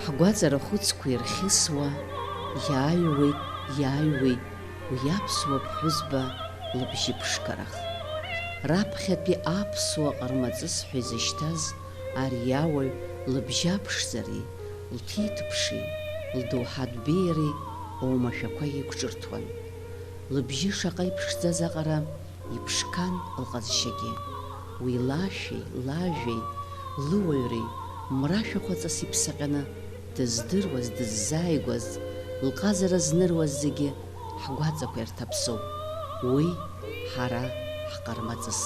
ҳгәаҵара хәыцқәа ирхьысуа, иааҩуеит, иааҩуеит уи аԥсуа ԥҳәызба лыбжьы ԥшқарах. Раԥхьатәи аԥсуа ҟармаҵыс ҳәа изышьҭаз ари ауаҩ лыбжьаԥшӡареи, лҭиҭԥши, лдоуҳатәбеиареи оумашәақәа иқәҿырҭуан. Лыбжьы шаҟа иԥшӡаз аҟара иԥшқан лҟазшьагьы. Уи лашәеи, лажәеи, лыуаҩреи мрашәахәаҵас иԥсаҟьаны дыздыруаз, дыззааигәаз, лҟазара зныруаз зегьы ҳгәаҵақәа ирҭаԥсоуп. Уи ҳара ҳҟармаҵыс.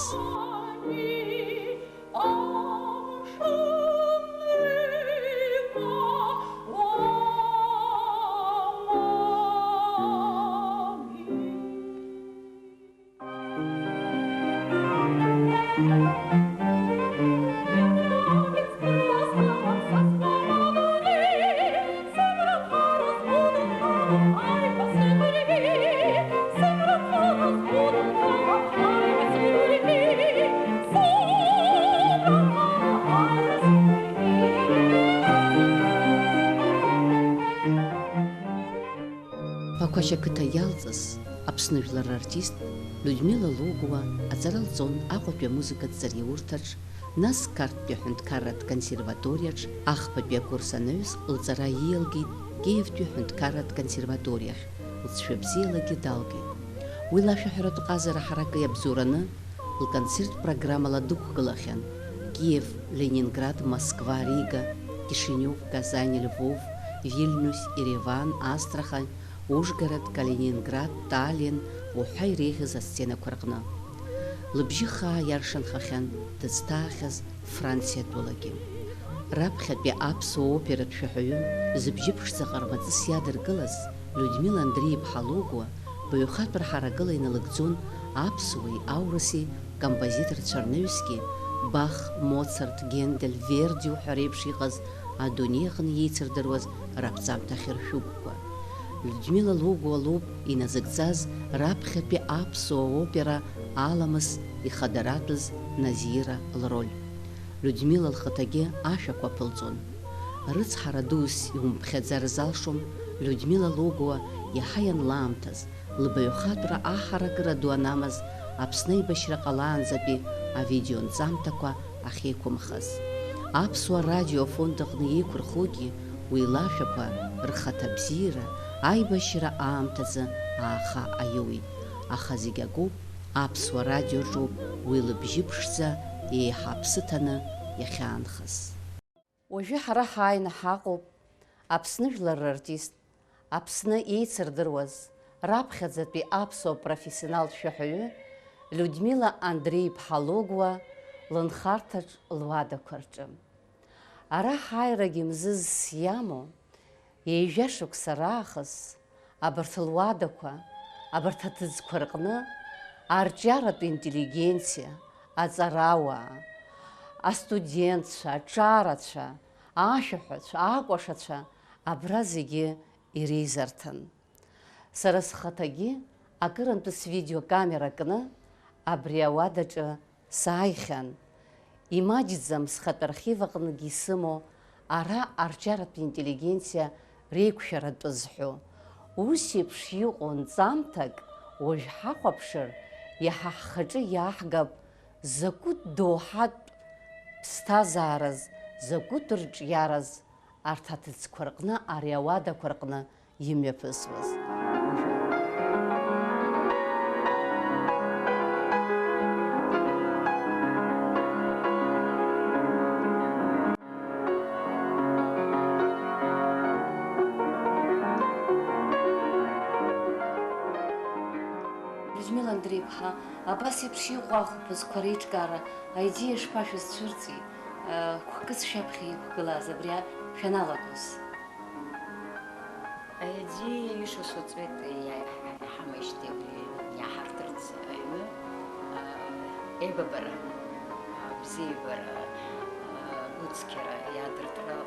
Ԥақәашьа қыҭа иалҵыз Аԥсны жәлар артист Людмила Логуа аҵара лҵон Аҟәатәи амузыкатә ҵариурҭаҿ, нас Қарҭтәи аҳәынҭқарратә консерваториаҿ ахԥатәи акурс анаҩс лҵара ииалгеит Киевтәи аҳәынҭқарратә консерваториахь, лҵшәа бзиалагьы далгеит. Уи лашәаҳәаратә ҟазара ҳаракы иабзоураны лконцерт программала дықәгылахьан Киев, Ленинград, Москва, Рига, Кишинев, Казань, Львов, Вильнюс, Ереван, Астрахань, Ужгород, Калининград, Таллин уҳәа иреиӷьыз асценақәа рҟны. Лыбжьы хаа иаршанхахьан дызҭаахьаз Франциатәылагьы. Раԥхьатәи аԥсуа оператә шәаҳәаҩы зыбжьы ԥшӡа ҟармаҵыс иадыргылаз Людмила Андреи-ԥҳа Логуа баҩхатәра ҳаракыла иналыгӡон аԥсуеи аурыси композиторцәа рнаҩсгьы Бах, Моцарт, Гендель, Верди уҳәа реиԥш иҟаз адунеи аҟны иеицырдыруаз раԥҵамҭа хьыршәыгәқәа. Людмила Логуа лоуп иназыгӡаз раԥхьатәи аԥсуа опера аламыс ихадаратәыз Назира лроль. Людмила лхаҭагьы ашәақәа ԥылҵон. Рыцҳара дуус иумԥхьаӡар залшом Людмила Логуа иаҳа ианлаамҭаз, лбаҩхатәра аҳаракыра ду анамаз Аԥсны аибашьра ҟалаанӡатәи авидеонҵамҭақәа ахьеиқәымхаз. Аԥсуа радиофонд аҟны еиқәырхогьы уи лашәақәа рхаҭа бзиара аибашьра аамҭазы ааха аиуит. Аха зегь акоуп, аԥсуа радиоҿоуп уи лыбжьы ԥшӡа еиҳа аԥсы ҭаны иахьаанхаз. Уажәы ҳара ҳааины ҳаҟоуп Аԥсны жәлар рартист, Аԥсны еицырдыруаз раԥхьаӡатәи аԥсуа профессионалтә шәаҳәаҩы Людмила Андреи-ԥҳа Логуа лынхарҭаҿ луадақәа рҿы. Ара ҳааирагьы мзызс иамоу, еижәа шықәса раахыс абарҭ луадақәа, абарҭ аҭыӡқәа рҟны арҿиаратә интеллигенциа, аҵарауаа, астудентцәа, аҿарацәа, ашәаҳәацәа, акәашацәа абра зегьы иреизарҭан. Сара схаҭагьы акырынтәы свидеокамера кны абри ауадаҿы сааихьан. Имаҷӡам схатә архив аҟныгьы исымоу ара арҿиаратә интеллигенциа реиқәшәаратәы зҳәо. Ус еиԥш иҟоу нҵамҭак уажә ҳахәаԥшыр, иаҳа ҳхаҿы иааҳгап закәытә доуҳатә ԥсҭазаараз, закәытә рҿиараз арҭ аҭыӡқәа рҟны, ари ауадақәа рҟны имҩаԥысуаз. Людмила Андреи-ԥҳа, абас еиԥш иҟоу ахәыԥазқәа реиҿкаара аидеиа шԥашәызцәырҵи? Хәкыс шәаԥхьа иқәгылаз абри шәаналагоз. Аидеиа ишасыҵәеит иҳамеижьҭеи иаҳарҭырц аҩны еибабара, абзиабара, агәыцқьара, иаадыртра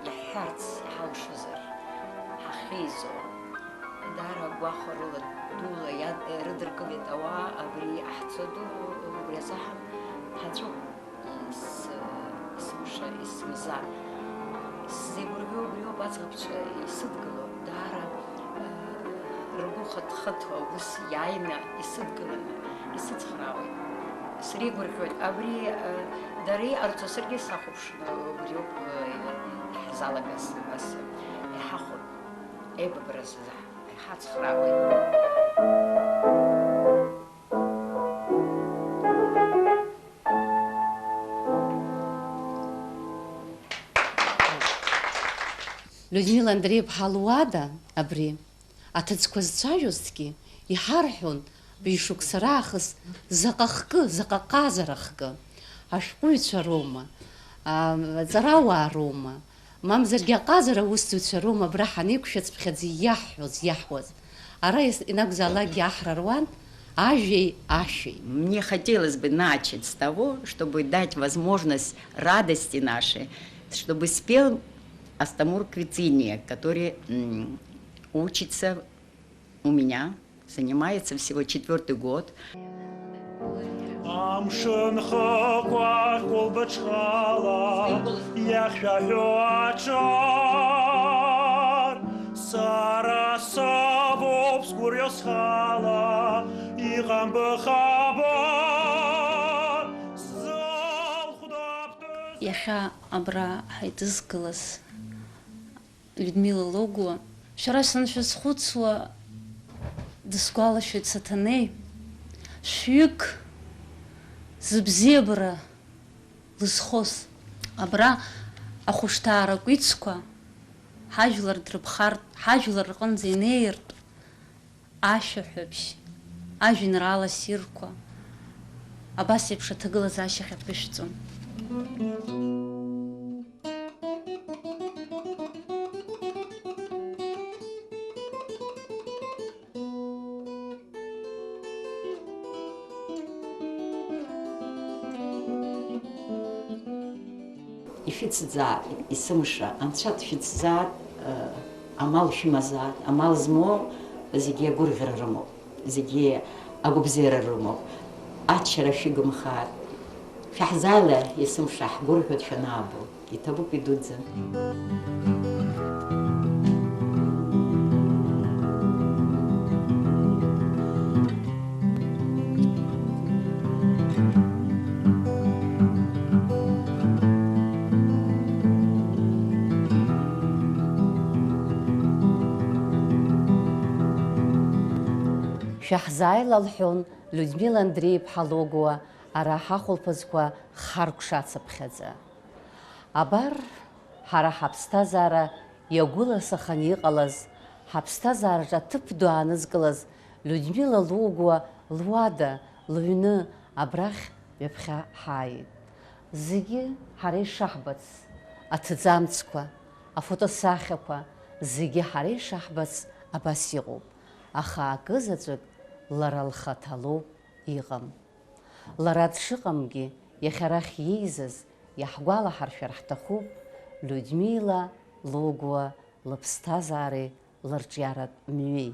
иаҳҳәарц иҳалшозар, ҳахьеизо, даара агәахәарыла дула ирыдыркылеит ауаа абри аҳцаду, убри азаҳам ҳаҵәуп. Исымша, исымзар, Зибургу брио бацгапча исыдгыло дара ргу хатхатва ус яйна исыдгылана исыцхрауи сригургует абри дари арцо сергей сахушна брио залагас бас хахот эббрас хатхрауи Людмила Андреевна Луада абри аҭыӡқәа зцәажәозгьы иҳарҳәон бишықәса раахыс заҟа хкы, заҟа ҟазара хкы, ашәҟәыҩцәа роума, аҵарауаа роума, мамзаргьы аҟазара аусзуҩцәа роума абра ҳанеиқәшәацыԥхьаӡа иаҳҳәоз. Ара инакәзаалакгьы аҳра руан ажәеи ашәеи. Мне хотелось бы начать с того, чтобы дать возможность радости нашей, чтобы спел Астамур Квициния, который учится у меня, занимается всего 4-й год. Иахьа абра ҳаидызкылаз Людмила Логуа, шәара саншәазхәыцуа дысгәалашәоит Саҭанеи, шәҩык зыбзиабара лызхоз, абра ахәышҭаара кәицқәа ҳажәлар дрыԥхартә, ҳажәлар рҟынӡа инеиртә ашәаҳәабжь, ажәеинраала ссирқәа, абас еиԥш аҭагылазаашьа ҳаԥышәҵон. Ифицзаат, исымша, анцәа дшәыцзаат, амал шәымазаат, амал змоу зегьы агәырӷьара рымоуп, зегьы агәыбзиара рымоуп, аччара шәыгымхаат, шәаҳзаала исымша ҳгәырӷьоит шәанаабо, иҭабуп идуӡӡан. Шәаҳзааила лҳәон Людмила Андреевна Логуа ара ҳахәылԥазқәа харкәшацыԥхьаӡа. Абар ҳара ҳаԥсҭазаара иагәыласаханы иҟалаз, ҳаԥсҭазаараҿы аҭыԥ ду аанызкылаз Людмила Логуа луада лыҩны абрахь ҩаԥхьа ҳааит. Зегьы ҳара ишаҳбац, аҭӡамцқәа, афотосахьақәа, зегьы ҳара ишаҳбац абас иҟоуп. Аха акызаҵәык лара лхаҭалоуп иҟам. Лара дшыҟамгьы иахьа арахь иеизаз иаҳгәалаҳаршәар ҳҭахуп Людмила Логуа лыԥсҭазаареи лырҿиаратә мҩеи.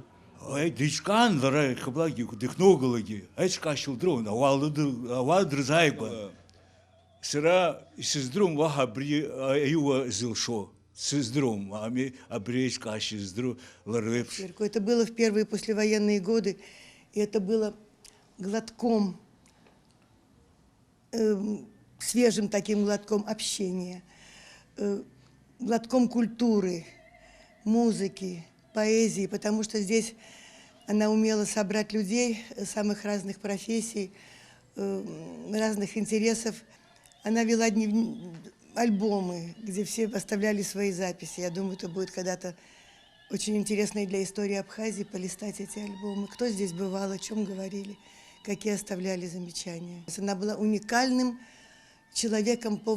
Дичкан лара ихыблагьы дыхнугалагьы аиҿкаашьа лдыруан, ауаа дрызааигәан. Сара исыздыруам уаҳа абри аиуа зылшо. Сыздыруам, ами абри аиҿкаашьа зыдру лара еиԥш. Это было в первые послевоенные годы, и это было глотком, свежим таким глотком общения, глотком культуры, музыки, поэзии, потому что здесь она умела собрать людей самых разных профессий, разных интересов. Она вела альбомы, где все оставляли свои записи. Я думаю, это будет когда-то очень интересно и для истории Абхазии полистать эти альбомы. Кто здесь бывал, о чем говорили, какие оставляли замечания. Она была уникальным человеком по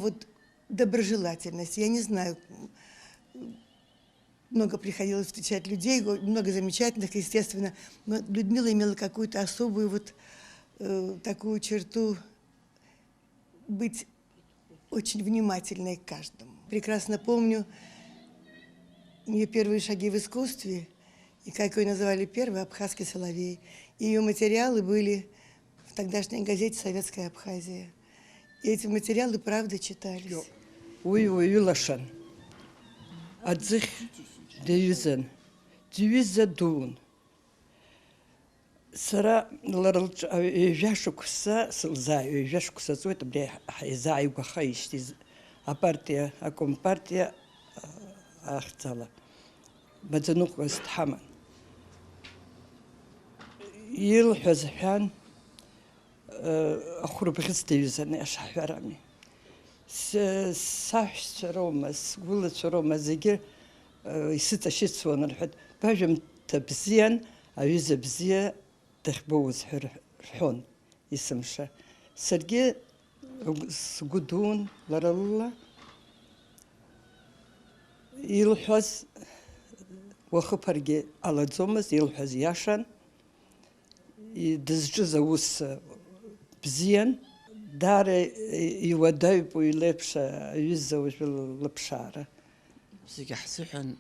доброжелательности. Я не знаю, много приходилось встречать людей, много замечательных, естественно. Но Людмила имела какую-то особую такую черту быть очень внимательной к каждому. Прекрасно помню ее первые шаги в искусстве, и как ее называли первый, абхазский соловей. И ее материалы были в тогдашней газете «Советская Абхазия». И эти материалы, правда, читались. Ой-ой, Лашан. аӡых даҩызан, дҩыза дуун. Сара лара ҩажәа-шықәса ҩажәа-шықәса ҵуеит абри ҳизааигәахеижьҭеи апартиа, акомпартиа ахьӡала. Маӡаныҟәгас дҳаман. Илҳәаз ҳәан, ахәырбӷьыц даҩызан ишаҳҳәарами. Саҳәшьцәа роума, сгәылацәа роума, зегьы исыҵашьыцуан рҳәоит. Бажәымҭа бзиан, аҩыза бзиа дахьбоуз ҳәа рҳәон есымша. Саргьы сгәы дуун лара лыла. Илҳәаз уахыԥаргьы алаӡомызт, илҳәаз иашан. Дызҿыз аус бзиан. Даара иуадаҩуп уи леиԥш аҩыза уажәы лыԥшаара. Зегьы ҳзыҳәан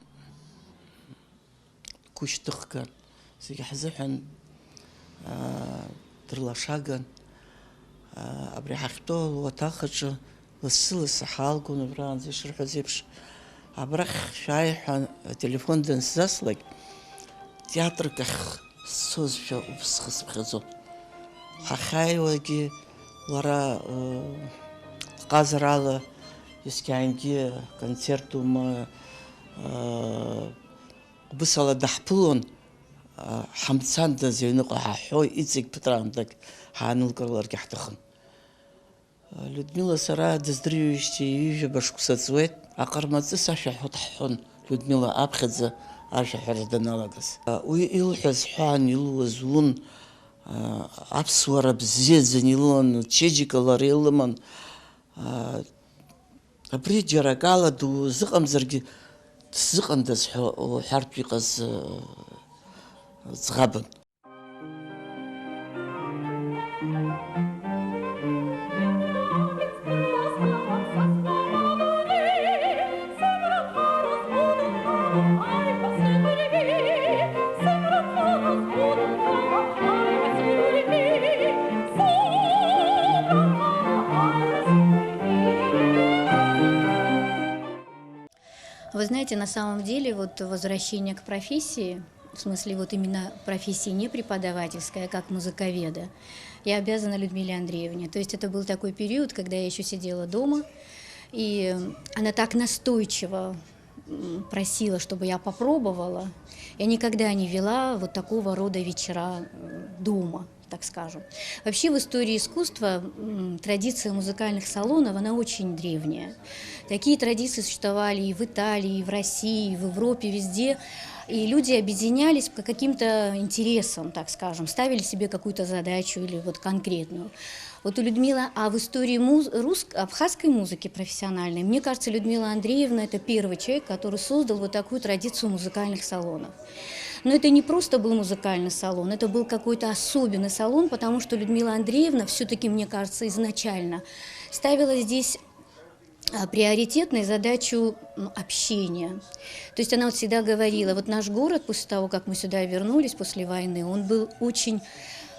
гәышьҭыхган, зегьы ҳзыҳәан дырлашаган. Абри ҳахьтәоу луаҭах аҿы лассы-лассы ҳаалгон абраанӡа ишырҳәаз еиԥш. Абрахь шәааи ҳәа ателефон дансзаслак, театрк ахь сцозшәа убысҟа сыԥхьаӡон. Ҳахьааиуагьы лара ҟазарала ескьаангьы концертума убысала даҳԥылон, ҳамцандаз аҩныҟа ҳаҳәо, иҵегь ԥыҭраамҭак ҳаанылкыларгьы ҳҭахын. Людмила сара дыздырҩуижьҭеи ҩажәаба шықәса ҵуеит. Аҟармаҵыс ашәаҳәа дҳәон Людмила аԥхьаӡа ашәаҳәара даналагаз. Уи илҳәаз ҳәан, илуаз ун, аԥсуара бзиаӡан илын, чеџьыка лара илыман. Абри џьара акала дузыҟамзаргьы дсзыҟандаз ҳәа уҳәартә иҟаз ӡӷабын. Вы знаете, на самом деле, вот возвращение к профессии, в смысле вот именно профессии не преподавательская, а как музыковеда, я обязана Людмиле Андреевне. То есть это был такой период, когда я еще сидела дома, и она так настойчиво просила, чтобы я попробовала. Я никогда не вела вот такого рода вечера дома, так скажем. Вообще в истории искусства традиция музыкальных салонов, она очень древняя. Такие традиции существовали и в Италии, и в России, и в Европе, везде. И люди объединялись по каким-то интересам, так скажем, ставили себе какую-то задачу или вот конкретную. Вот у Людмилы, а в истории абхазской музыки профессиональной, мне кажется, Людмила Андреевна – это первый человек, который создал вот такую традицию музыкальных салонов. Но это не просто был музыкальный салон, это был какой-то особенный салон, потому что Людмила Андреевна все-таки, мне кажется, изначально ставила здесь приоритетной задачу общения. То есть она вот всегда говорила, вот наш город после того, как мы сюда вернулись после войны, он был очень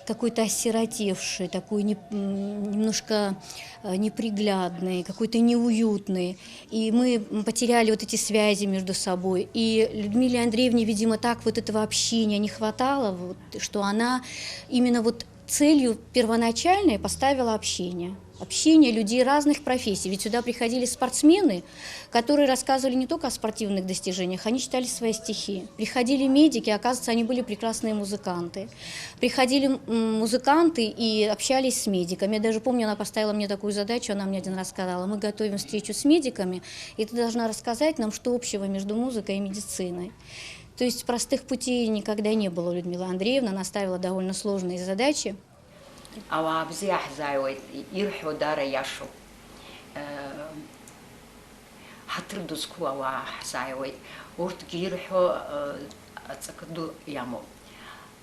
какой-то осиротевший, такой немножко неприглядный, какой-то неуютный. И мы потеряли вот эти связи между собой. И Людмиле Андреевне, видимо, так вот этого общения не хватало, вот, что она именно вот целью первоначальной поставила общение. Общение людей разных профессий. Ведь сюда приходили спортсмены, которые рассказывали не только о спортивных достижениях, они читали свои стихи. Приходили медики, оказывается, они были прекрасные музыканты. Приходили музыканты и общались с медиками. Я даже помню, она поставила мне такую задачу, она мне один раз сказала, мы готовим встречу с медиками, и ты должна рассказать нам, что общего между музыкой и медициной. То есть простых путей никогда не было у Людмилы Андреевны, она ставила довольно сложные задачи. Ауаа бзиа ҳзааиуеит, ирҳәо даара иашоуп. Ҳаҭыр ду зқәу ауаа ҳзааиуеит. Урҭгьы ирҳәо аҵакы ду иамоуп.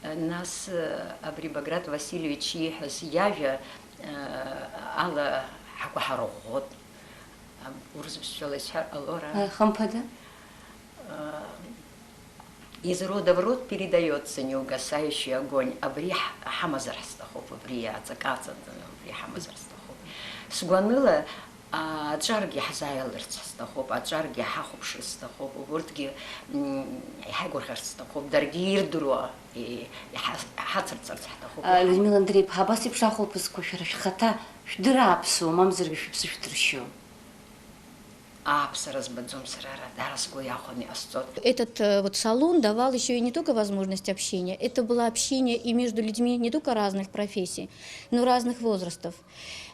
Нас абри Баграт Васильевич ииҳәаз иажәа ала ҳгәаҳарӷәӷәот. Урысбызшәала исҳәар ҟалора. Хымԥада? Из рода в род передается неугасающий огонь. Абри ҳамазар ҳсҭахуп, абри аҵакы аҵан, абри ҳамазар ҳсҭахуп. Сгәаныла аҿаргьы ҳзааилырц ҳсҭахуп, аҿаргьы ҳахәаԥшырц сҭахуп, урҭгьы иҳаигәырӷьарц сҭахуп, даргьы ирдыруа иҳацырҵарц ҳҭахуп. Людмила Андреевна, абас еиԥш ахәылԥазқәа шәара шәхаҭа шәдырра аԥсуа, мамзаргьы шәыԥсы шәҭыршьу. Этот вот салон давал еще и не только возможность общения, это было общение и между людьми не только разных профессий, но и разных возрастов.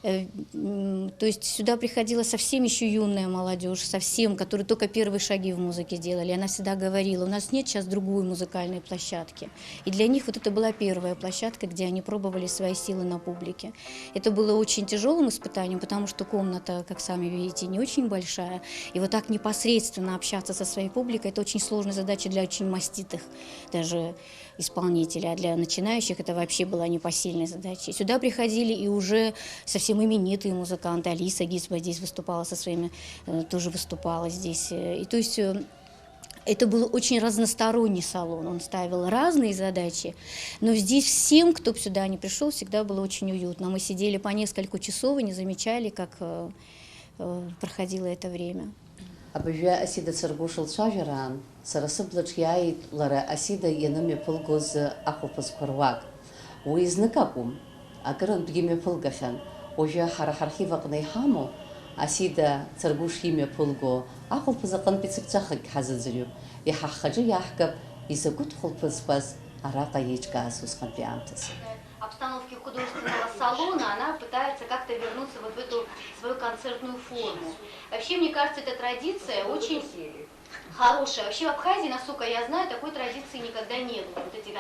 То есть сюда приходила совсем еще юная молодежь, совсем, которые только первые шаги в музыке делали. Она всегда говорила, у нас нет сейчас другой музыкальной площадки. И для них вот это была первая площадка, где они пробовали свои силы на публике. Это было очень тяжелым испытанием, потому что комната, как сами видите, не очень большая. И вот так непосредственно общаться со своей публикой, это очень сложная задача для очень маститых даже исполнителей, а для начинающих это вообще была непосильная задача. И сюда приходили и уже совсем именитые музыканты. Алиса Гисба здесь выступала со своими, тоже выступала здесь. И то есть это был очень разносторонний салон, он ставил разные задачи, но здесь всем, кто сюда не пришел, всегда было очень уютно. Мы сидели по несколько часов и не замечали, как проходило это время. Абажәа Асида Царгәыш лцәажәараан, сара сыблаҿ иааит лара Асида ианымҩаԥылгоз ахәылԥазқәа руак. Уи знык акәым, акырынтәгьы мҩаԥылгахьан. Уажәы ҳара ҳархив аҟны иҳамоу Асида Царгәыш имҩаԥылго ахәылԥаз аҟынтәи цыгәҵәахакгьы ҳазыӡырҩып. Иҳаҳхаҿы иаҳгап изакәытә хәылԥазқәаз араҟа еиҿкааз усҟантәи аамҭаз. Обстановки художественного салона, она пытается как-то вернуться вот в эту свою концертную форму. Вообще, мне кажется, эта традиция очень хорошая. Вообще в Абхазии, насколько я знаю, такой традиции никогда не было, вот этих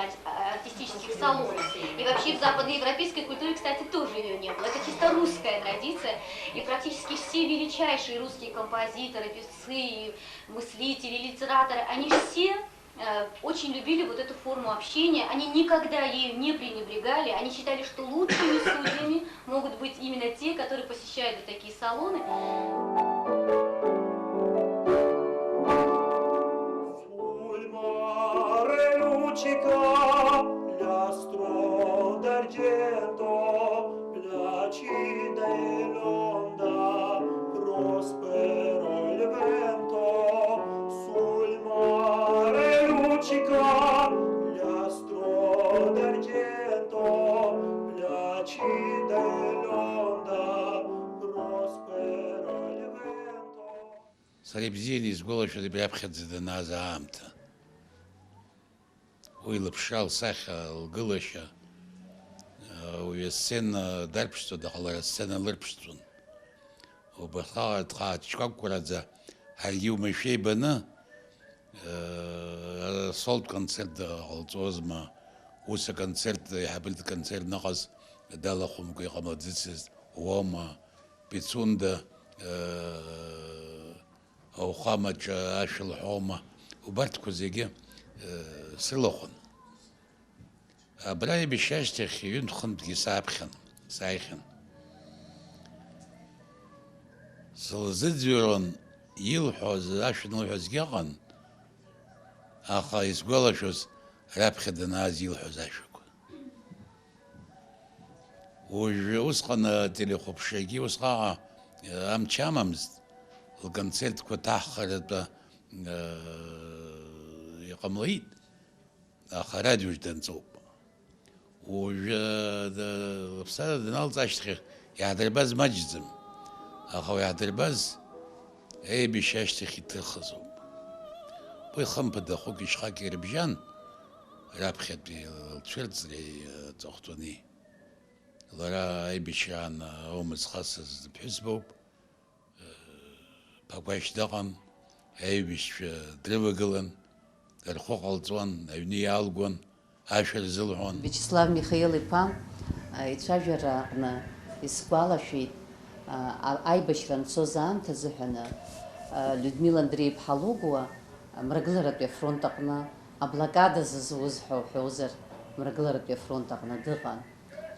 артистических салонов. И вообще в западноевропейской культуре, кстати, тоже ее не было. Это чисто русская традиция. И практически все величайшие русские композиторы, певцы, мыслители, литераторы, они все очень любили вот эту форму общения, они никогда ею не пренебрегали, они считали, что лучшими судьями могут быть именно те, которые посещают вот такие салоны. Сара ибзианы изгәалашәоит абри аԥхьаӡа данааз аамҭа. Уи лыԥшра, лсахьа, лгылашьа, уи асцена дарԥшӡо дахалара асцена лырԥшӡон. Убасҟак дҟаатшкәакәараӡа ҳаргьы оумашәа ибаны асолтә концерт ҟалҵозма, ус аконцерт, иҳабылтә концерт ныҟаз далахәымкәа иҟамлаӡыцызт, Уома, Пицунда, Аухамаҿ ашәылҳәома, убарҭқәа зегьы срылахәын. Абра ибышьҭ ашьҭахь ҩынтә хынтәгьы сааихьан. Сылзыӡырҩуан, илҳәоз, ашәа нылҳәозгьы ыҟан, аха исгәалашәоз раԥхьа данааз илҳәоз ашәақәа. Уажәы усҟан ателехәаԥшрагьы усҟаҟа амч амамызт. Лконцертқәа ҭаҳхаратәа иҟамлеит, аха радиоҿ данҵоуп. Уажәы лыԥсара даналҵ ашьҭахь иаадырбаз маҷӡам, аха иаадырбаз аибашьра ашьҭахь иҭыхызоуп. Уи хымԥада хәыки шьхаки ирыбжьан раԥхьатәи лцәырҵреи аҵыхәтәани. Лара аибашьраан аумыц хасыз ԥҳәызбоуп. Ԥагәашь дыҟан, аибашьцәа дрывагылан, рхәы ҟалҵуан, аҩны иаалгон, ашәа рзылҳәон. Вячеслав Михаил-иԥа ицәажәара аҟны исгәалашәеит аибашьра анцоз аамҭа азыҳәаны Людмила Андреевна Логуа мрагыларатәи афронт аҟны аблокада зызуз ҳәа уҳәозар, мрагыларатәи афронт аҟны дыҟан.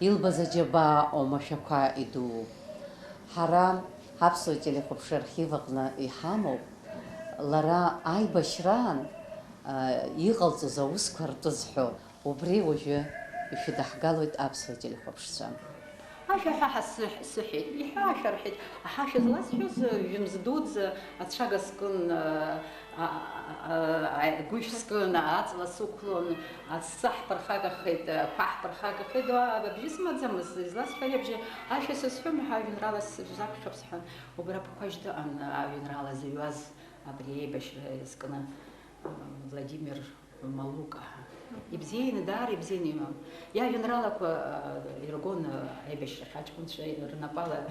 Илбаз аџьабаа оумашәақәа идууп. Ҳара ҳаԥсуа телехәаԥшра архив аҟны иҳамоуп, лара аибашьраан иҟалҵоз аусқәа ртәыз ҳәо, убри уажәы ишәыдаҳгалоит аԥсуа телехәаԥшцәа. حاشا حاس سحيت حاشا رحت حاشا زلاس حوز يمزدود اتشاغ سكن قوش سكن اتلا سوكلون الصح برخاغ خيت بح برخاغ خيت بجسم زمس زلاس حالي بجي حاشا سسحم حاجن رالاس زاك شبسحن وبرا بخاجد ان авин рала زيواز ابري باش سكن Владимир Малука. Ибзейн дар, ибзейн имам. Я винрала ко иргон эбеш хачкун шей рнапала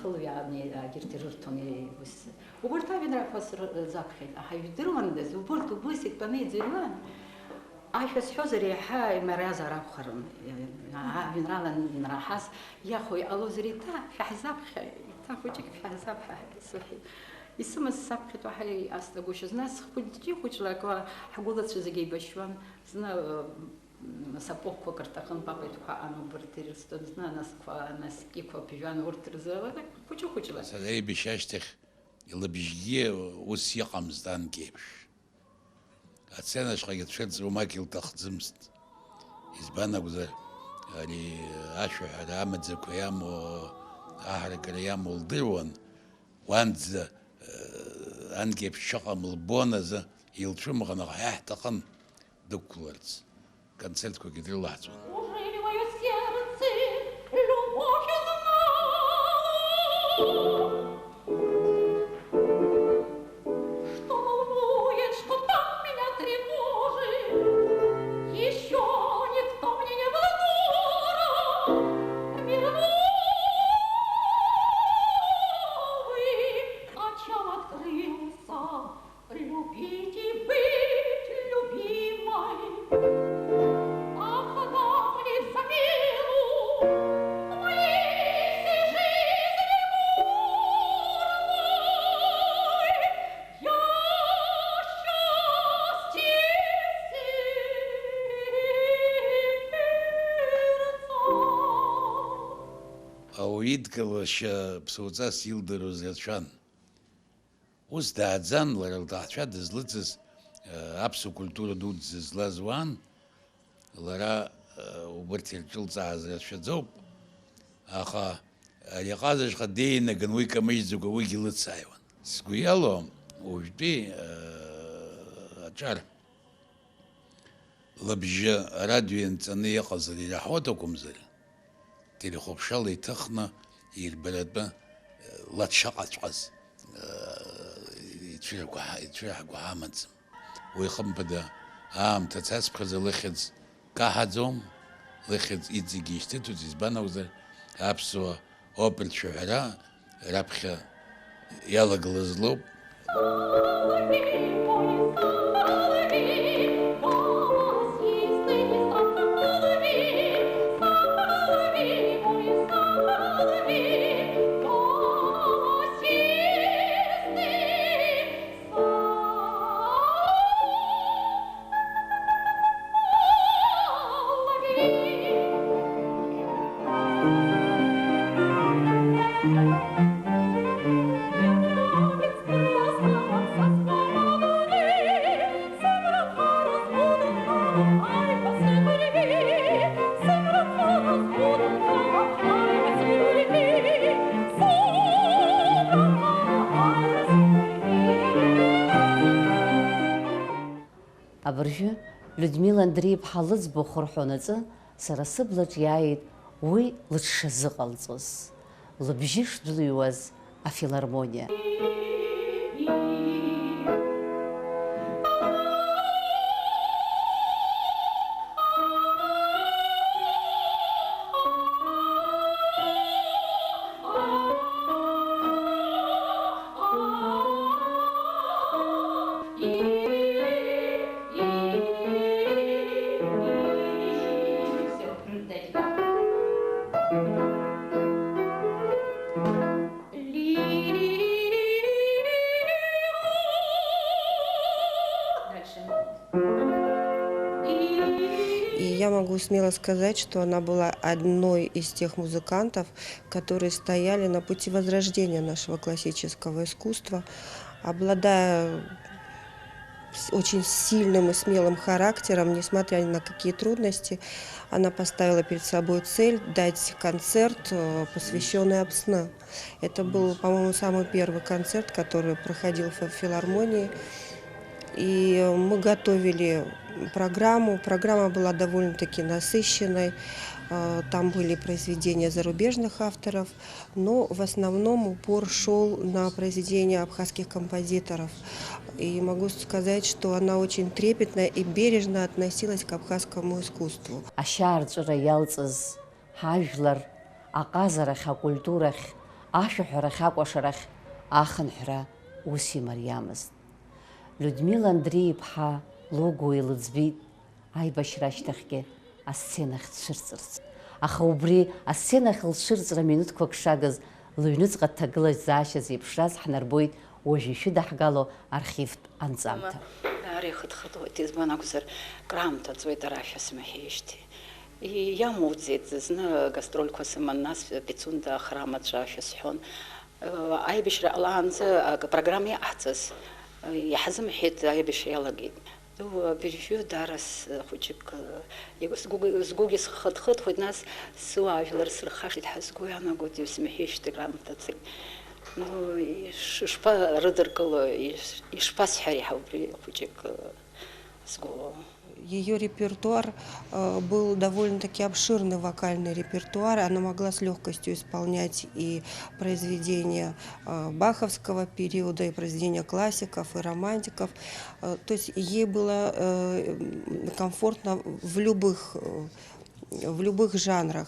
хылвяни гертиртони бус. Убурта винра хос закхет. А хайдырман дез убурту бусик пане зирван. Айфас хозери хай мараза рабхарм. Винрала нрахас я хой алозрита фахзаб хай. Тахучик фахзаб хай. صحيح. يسمى السابقة وحي أستغوش الناس خدتي خوش لك حقولت زجاج بشوان زنا سابوك كرتاخن بابي تخا أنا برتيرستون زنا ناس كيكو بيجان ورترزلا خوش لك. سلام بيشاشتخ يلا بيجي وسيقام زدان كيبش. أتسنى شغلت شد وما كيل تخزمست. إزبانا بذا يعني عشوا على عمد زكويام وأحرق الأيام والديوان وانز أنجيب شقم البونزة يلشم غنا يحتقن دكولرز كنسلت كو كتير لحظة يدكلش بصوصاس يلدروز يشان وزدادزان لرل تحشاد زلتس أبسو كولتورا دود زلازوان لرا وبرتيل جلزاز يشزوب أخا يقازش خدينا جنوي كميز وجوي جلت سايوان سكويالو وجدي أشار لبجة راديو إنسانية قصدي لحوتكم زل تلخوب شالي تخنا البلد با لا تشقط عز يتشرح قهامت ويخم بدا تتسبخ زي لخدز كاحدزوم لخدز إيدزي جيشتت وزيزبانا وزر أبسوا أوبل شعراء رابخة يالا قلزلوب Абыржәы Людмила Андреиԥҳа лыӡбахә рҳәонаҵы сара сыблаҿ иааит уи лыҽшазыҟалҵоз, лыбжьы шдәылҩуаз афилармониа. Я могу смело сказать, что она была одной из тех музыкантов, которые стояли на пути возрождения нашего классического искусства, обладая очень сильным и смелым характером, несмотря ни на какие трудности. Она поставила перед собой цель дать концерт, посвященный Апсны. Это был, по-моему, самый первый концерт, который проходил в филармонии. И мы готовили программу. Программа была довольно-таки насыщенной. Там были произведения зарубежных авторов, но в основном упор шел на произведения абхазских композиторов. И могу сказать, что она очень трепетно и бережно относилась к абхазскому искусству. Ашьаарҵәыра иалҵыз ҳажәлар аҟазарахь, акультурахь, ашәаҳәарахь, акәашарахь ахынҳәра ус имариамызт. Людмила Андреи-иԥҳа Логуа илыӡбеит аибашьра ашьҭахьгьы асценахь дцәырҵырц. Аха убри асценахь лцәырҵра минуҭқәак шагыз лыҩныҵҟа дҭагылазаашьаз еиԥшраз ҳнарбоит уажәы ишәыдаҳгало архивтә анҵамҭа. Ари ихыҭхыҭуеит, избан акәзар краамҭа ҵуеит арашәа смаҳәеижьҭеи. Иамуӡеит зны гастрольқәа сыман нас Пицунда ахрам аҿы ашәа сҳәон. Аибашьра ҟалаанӡа апрограмма иаҳҵаз иаҳзымҳәеит, аибашьра иалагеит. Переживет дарас хәыҷык сгәыгьы схыҭхыҭуеит, нас сыуаажәлар сырхашҭит ҳәа сгәы иаанагоит исмаҳәеижьҭеи краамҭаҵеик. Ишԥарыдыркыло, ишԥасҳәари ҳәа убри хәыҷык сгәы. Ее репертуар был довольно-таки обширный вокальный репертуар. Она могла с легкостью исполнять и произведения баховского периода, и произведения классиков, и романтиков. То есть ей было комфортно в любых жанрах.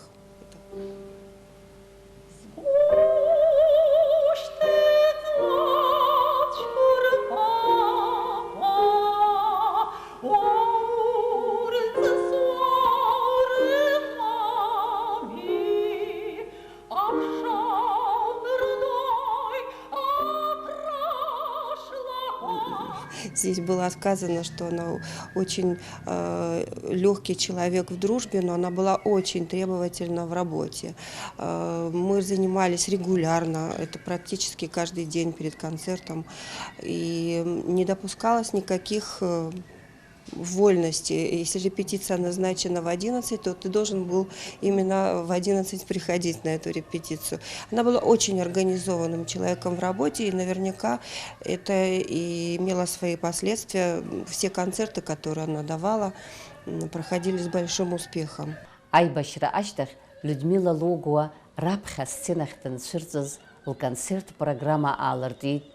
Здесь было сказано, что она очень легкий человек в дружбе, но она была очень требовательна в работе. Мы занимались регулярно, это практически каждый день перед концертом, и не допускалось никаких вольности. Если репетиция назначена в 11, то ты должен был именно в 11 приходить на эту репетицию. Она была очень организованным человеком в работе, и наверняка это и имело свои последствия. Все концерты, которые она давала, проходили с большим успехом. Аибашьра ашьҭахь Людмила Логуа раԥхьа асценахь данцәырҵыз лконцерт программа аалыртит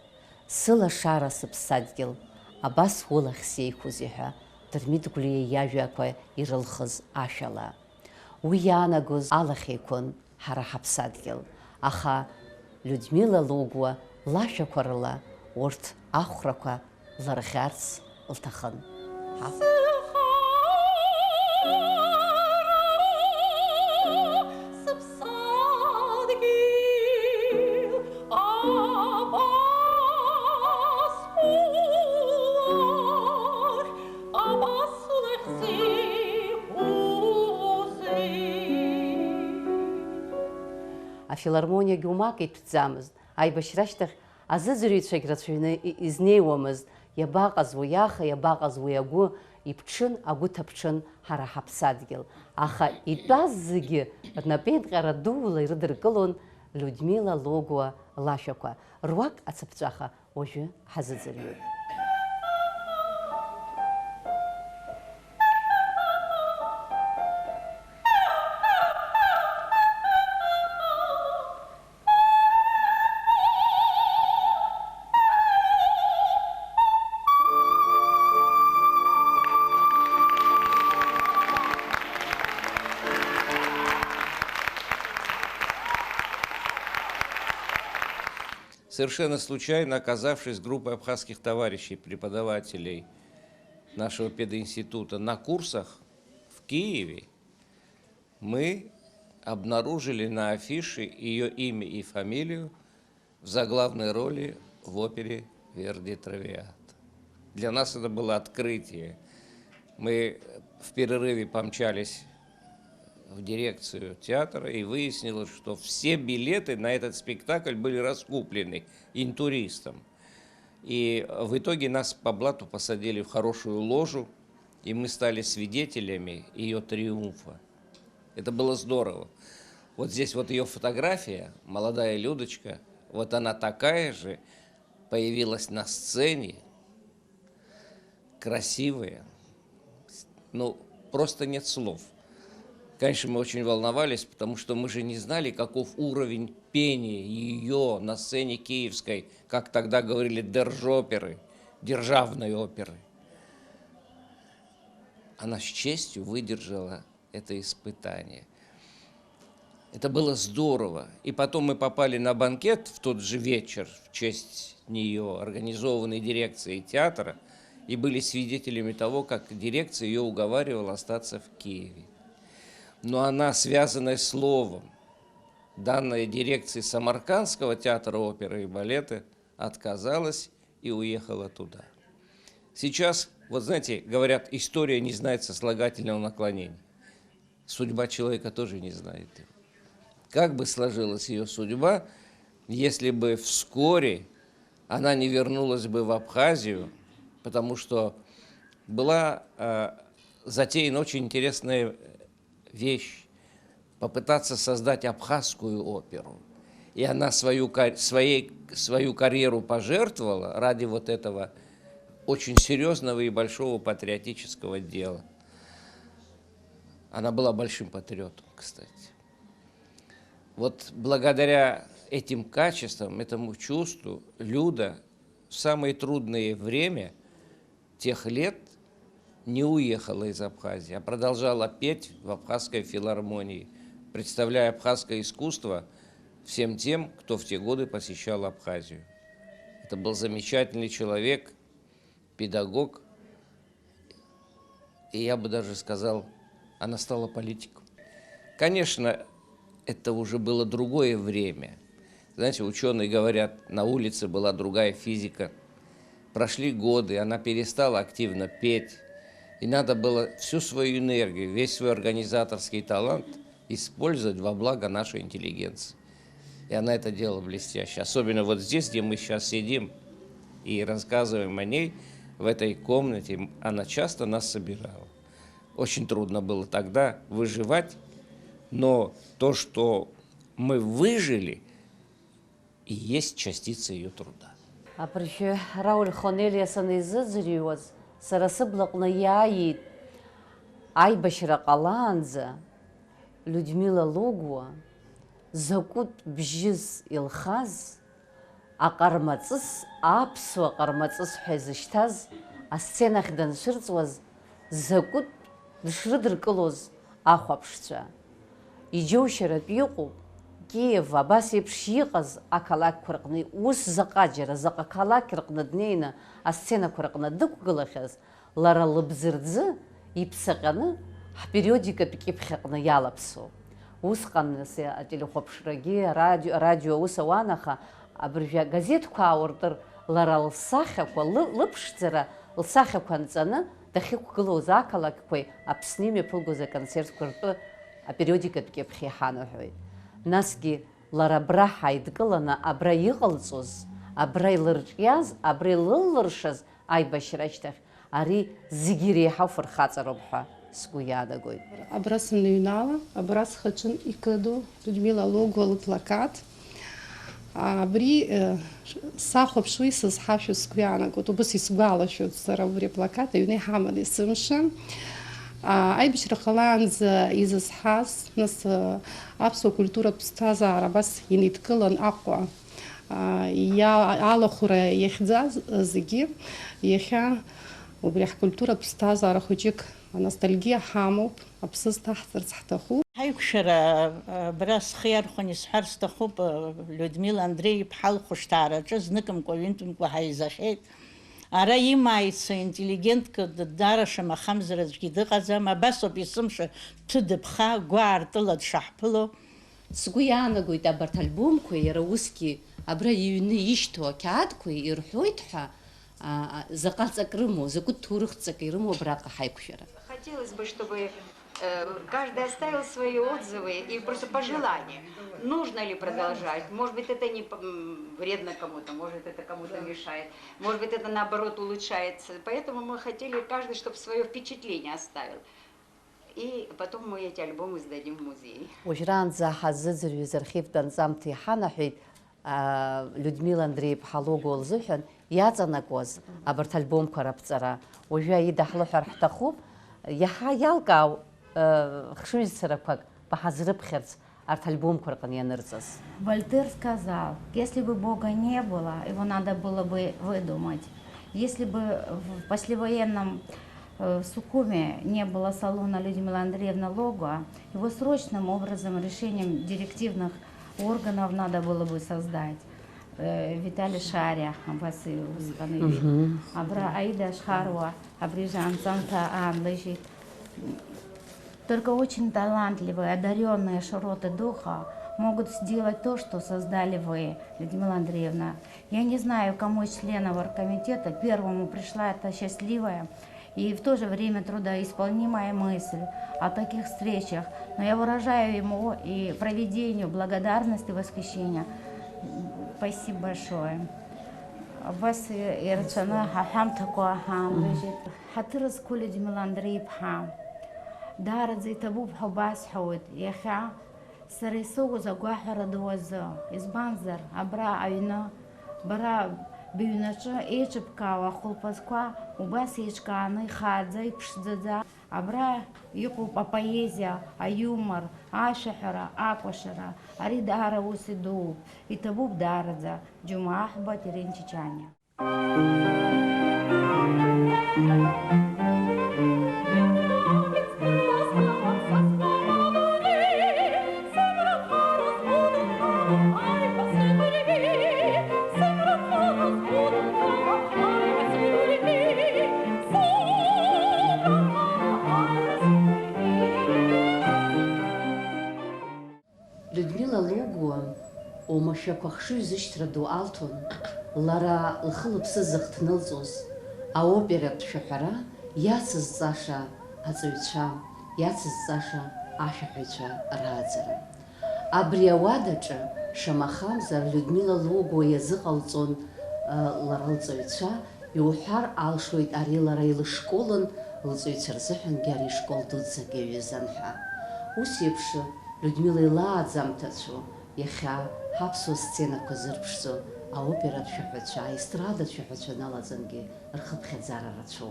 сылашара сыԥсадгьыл абас улахь сеиқәузеи ҳәа Дырмит Гәлиа иажәақәа ирылхыз ашәала. Уи иаанагоз алахьеиқәын ҳара ҳаԥсадгьыл, аха Людмила Логуа лашәақәа рыла урҭ ахәрақәа лырӷьарц лҭахын. Афилармониагьы умак итәӡамызт, аибашьра ашьҭахь азыӡырҩцәагь рацәаҩны изнеиуамызт, иабаҟаз уи аха, иабаҟаз уи агәы, иԥҽын, агәы ҭаԥҽын ҳара ҳаԥсадгьыл. Аха итәаз зегьы рнапеинҟьара дула ирыдыркылон Людмила Логуа лашәақәа. Руак ацыԥҵәаха уажәы ҳазыӡырҩуеит. Совершенно случайно оказавшись группой абхазских товарищей, преподавателей нашего пединститута на курсах в Киеве, мы обнаружили на афише ее имя и фамилию в заглавной роли в опере «Верди Травиата». Для нас это было открытие. Мы в перерыве помчались в дирекцию театра и выяснилось, что все билеты на этот спектакль были раскуплены интуристам. И в итоге нас по блату посадили в хорошую ложу, и мы стали свидетелями ее триумфа. Это было здорово. Вот здесь вот ее фотография, молодая Людочка, вот она такая же, появилась на сцене, красивая. Ну, просто нет слов. Конечно, мы очень волновались, потому что мы же не знали, каков уровень пения ее на сцене киевской, как тогда говорили, держоперы, державной оперы. Она с честью выдержала это испытание. Это было здорово. И потом мы попали на банкет в тот же вечер в честь нее, организованной дирекцией театра, и были свидетелями того, как дирекция ее уговаривала остаться в Киеве. Но она, связанная словом, данная дирекцией Самаркандского театра оперы и балета, отказалась и уехала туда. Сейчас, вот знаете, говорят, история не знает сослагательного наклонения. Судьба человека тоже не знает его. Как бы сложилась ее судьба, если бы вскоре она не вернулась бы в Абхазию, потому что была затеяна очень интересная вещь – попытаться создать абхазскую оперу. И она свою карьеру пожертвовала ради вот этого очень серьезного и большого патриотического дела. Она была большим патриотом, кстати. Вот благодаря этим качествам, этому чувству Люда в самое трудное время тех лет не уехала из Абхазии, а продолжала петь в Абхазской филармонии, представляя абхазское искусство всем тем, кто в те годы посещал Абхазию. Это был замечательный человек, педагог, и я бы даже сказал, она стала политиком. Конечно, это уже было другое время. Знаете, ученые говорят, на улице была другая физика. Прошли годы, она перестала активно петь, и надо было всю свою энергию, весь свой организаторский талант использовать во благо нашей интеллигенции. И она это делала блестяще. Особенно вот здесь, где мы сейчас сидим и рассказываем о ней, в этой комнате, она часто нас собирала. Очень трудно было тогда выживать, но то, что мы выжили, и есть частица ее труда. Апрещу Рауль Хонелиасын изыӡырҩуаз, сара сыблаҟны иааит аибашьра ҟалаанӡа Людмила Логуа закәытә бжьыс илхаз, аҟармаҵыс, аԥсуа ҟармаҵыс ҳәа изышьҭаз, асценахь данцәырҵуаз закәытә дышрыдыркылоз ахәаԥшцәа. Иџьоушьаратә иҟоуп, Киев абас еиԥш иҟаз ақалақьқәа рҟны, ус заҟаџьара, заҟа қалақь рҟны днеины асценақәа рҟны дықәгылахьаз, лара лыбзырӡы иԥсаҟьаны ҳпериодикатә кьыԥхьаҟны иалаԥсоуп. Усҟан ателехәаԥшрагьы, арадио аус ауан, аха абыржәы агазеҭқәа аауртыр, лара лсахьақәа, лыԥшӡара, лсахьақәа анҵаны дахьықәгылоз ақалақьқәеи Аԥсны имҩаԥылгоз аконцертқәа ртәы апериодикатә кьыԥхь иҳанаҳәоит. Насгьы лара абра ҳаидкыланы, абра иҟалҵоз, абра илырҿиаз, абра илыллыршаз аибашьра ашьҭахь, ари зегьы иреиҳау фырхаҵароуп ҳәа сгәы иаанагоит. Абра сыныҩнала, абра схаҿын икыду Людмила Логуа лыплакат. Абри сахәаԥшуа исызҳашәо сгәы иаанагоит, убас исгәалашәоит сара убри аплакат, аҩны иҳаман есымша. Аибашьра ҟалаанӡа изызҳаз, нас аԥсуа культуратә ԥсҭазаара абас инеидкылан Аҟәа алахәра иахьӡаз зегьы иахьа убри ҳкультуратә ԥсҭазаара хәыҷык аностальгиа ҳамоуп, аԥсыӡ ҭаҳҵарц ҳҭахуп. Ҳаиқәшәара абра схы иархәаны исҳәар сҭахуп, Людмила Андреи-иԥҳа лхәышҭаараҿы зныкымкәа ҩынтәымкәа ҳаизахьеит. Ара имааицәа интеллигентка дара шамахамзар аӡәгьы дыҟаӡам, абасоуп есымша ҭәыдыԥха гәаартыла дшаҳԥыло. Сгәы иаанагоит абарҭ альбомқәа иара усгьы абра иҩны ишьҭоу ақьаадқәа ирҳәоит ҳәа заҟа ҵак рымоу, закәытә ҭоурых ҵак ирымоу абраҟа ҳаиқәшәара. Хотелось бы, чтобы Каждый оставил свои отзывы и просто пожелания. Нужно ли продолжать? Может быть, это не вредно кому-то, может, это кому-то мешает, может быть, это наоборот улучшается. Поэтому мы хотели каждый, чтобы свое впечатление оставил. И потом мы эти альбомы сдадим в музей. وجران زا حززر يزرخيف بنظامتي حنحيد لودميلا أندري بحلوغو الزحن يازناكوز أبرت ألبوم كربترا وجاي يدخلوا حرح تخوب يحا يلقاو خشوي سرقك بحزرب خرц арт альбом куркан нерцас. Вольтер сказал, если бы Бога не было, его надо было бы выдумать. Если бы в послевоенном Сукуме не было салона Людмилы Андреевны Логуа, его срочным образом, решением директивных органов надо было бы создать. Виталий Шаря, Василий установил, Абра Аида Шхаруа, Абрижан Санта Ан лежит. Только очень талантливые, одаренные широты духа могут сделать то, что создали вы, Людмила Андреевна. Я не знаю, кому из членов оргкомитета первому пришла эта счастливая и в то же время трудоисполнимая мысль о таких встречах, но я выражаю ему и проведению благодарность и восхищение. Спасибо большое. Вас ирчана хам такое хам лежит. Хатырыз куль Людмила Андреевна. دارت زي تبوب حباس حود يخا سريسو زقاحر دوزا إزبانزر أبرا عينا برا بيونشا إيش بكا وخل بسكوا وبس إيش كاني خادزي بشددا أبرا يقو بابايزيا أيومر عاشحرة أقوشرة أريد أروسي دوب يتبوب دارت جمعة حبات رينشيشانيا. Людмила Логуа ومشاكوخشوي زشتردو ألتون لرا الخلب سزخت نلزوز أوبرة شحرة ياسز زاشا هزويتشا ياسز زاشا عشحيتشا رازرة أبريا وادجا شمخامزر لودميلا لوغو يزغلزون لرالزويتشا يوحار عالشويت أري لرايل شكولن لزويتشر زحن جاري شكول دودزاقي يزنحا وسيبش لودميلا لاадзамтацу يخا حبسو سцена كوزربشزو أوبرة شحوتشا إسترادة شحوتشا نالازنجي رخب خزارة راتشو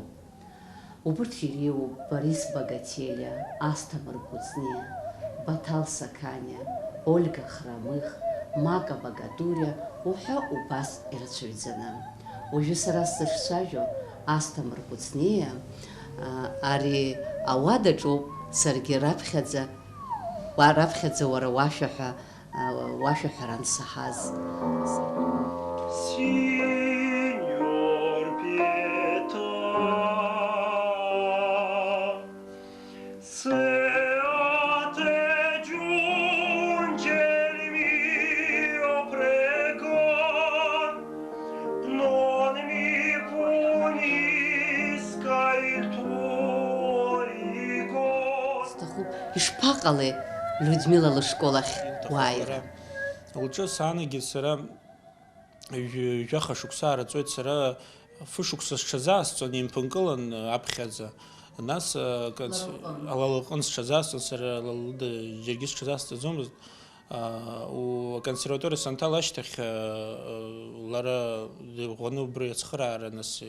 وبرتيريو борис Богателя, Аста Маргуцне, Батал Саканя, Ольга Хромых, Мага Богатуря, Уха Убас Ирацуидзана. Уже сарас сыршажу Аста Маргуцне, Ари Ауададжу Сарги Рабхадза, Рабхадза Вара Вашаха, Вашахаран Сахаз. Ишпаҟалеи Людмила лышколахь уааира? Лҿы саанагеит сара жәаха шықәса аараҵоит, сара фышықәса сҽазаасҵон имԥынкылан аԥхьаӡа. Нас алалаҟын сҽазаасҵон, сара алалыда џьаргьы сҽазаасҵаӡомызт. Аконсерваториа санҭал ашьҭахь лара дыӷәӷәаны убри ацхыраара нас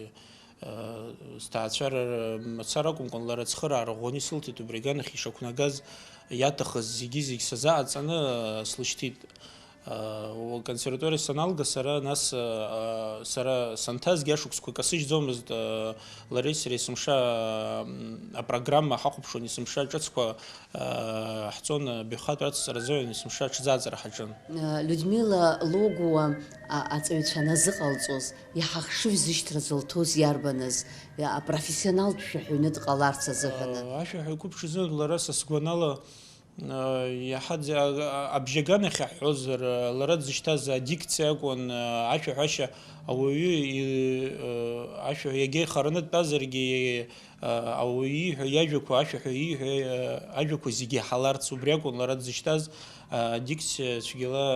сҭаацәара мацара акәымкәан лара ацхыраара ӷәӷәаны исылҭеит, убри аганахь ишақәнагаз иаҭахыз зегьы сазааҵаны слышьҭит. Аконсерваториа саналга сара нас сара санҭазгьы ашықәсқәа касыжьӡомызт, лареи сареи есымша апрограмма ҳахәаԥшуан, есымша ҿыцқәа ҳцон баҩхатәра ацҵаразоуан, есымша ҽӡааҵара ҳаҿын. Людмила Логуа аҵаҩцәа назыҟалҵоз иҳахшыҩ зышьҭра зылҭоз иарбаныз апрофессионалтә шәаҳәаҩны дҟаларц азыҳәаны? Ашәаҳәаҩ қәыԥш изы лара са сгәанала иаҳаӡ абжьаганахь иаҳҳәозар, лара дзышьҭаз адикциа акәын, ашәаҳәашьа ауаҩы ашәаҳәа иага ихараны дтәазаргьы ауаҩы ииҳәо иажәақәа, ашәаҳәа ииҳәо ажәақәа зегьы иаҳаларц, убри акәын лара дзышьҭаз адикциа цәгьала